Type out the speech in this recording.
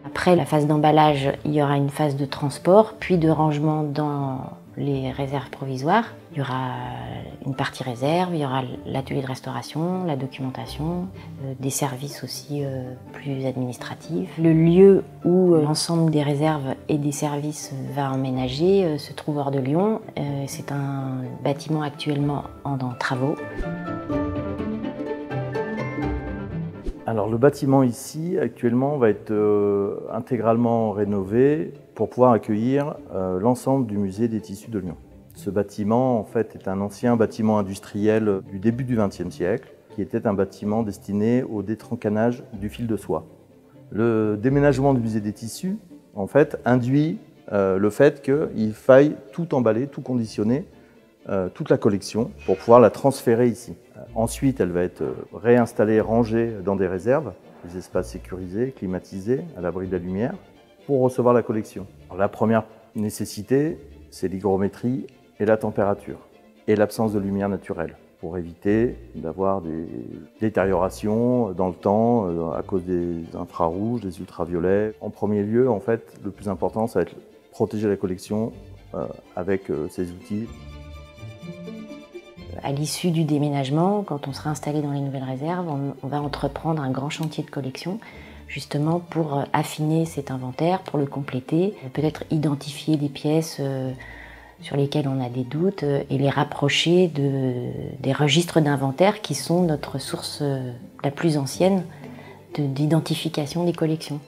Après la phase d'emballage, il y aura une phase de transport, puis de rangement dans les réserves provisoires. Il y aura une partie réserve, il y aura l'atelier de restauration, la documentation, des services aussi plus administratifs. Le lieu où l'ensemble des réserves et des services va emménager se trouve hors de Lyon. C'est un bâtiment actuellement en travaux. Alors le bâtiment ici, actuellement, va être intégralement rénové pour pouvoir accueillir l'ensemble du musée des tissus de Lyon. Ce bâtiment, en fait, est un ancien bâtiment industriel du début du XXe siècle, qui était un bâtiment destiné au détranquannage du fil de soie. Le déménagement du musée des tissus, en fait, induit le fait qu'il faille tout emballer, tout conditionner, toute la collection pour pouvoir la transférer ici. Ensuite, elle va être réinstallée, rangée dans des réserves, des espaces sécurisés, climatisés, à l'abri de la lumière, pour recevoir la collection. Alors, la première nécessité, c'est l'hygrométrie et la température, et l'absence de lumière naturelle, pour éviter d'avoir des détériorations dans le temps à cause des infrarouges, des ultraviolets. En premier lieu, en fait, le plus important, ça va être protéger la collection avec ces outils. À l'issue du déménagement, quand on sera installé dans les nouvelles réserves, on va entreprendre un grand chantier de collection, justement pour affiner cet inventaire, pour le compléter, peut-être identifier des pièces sur lesquelles on a des doutes et les rapprocher des registres d'inventaire qui sont notre source la plus ancienne d'identification des collections.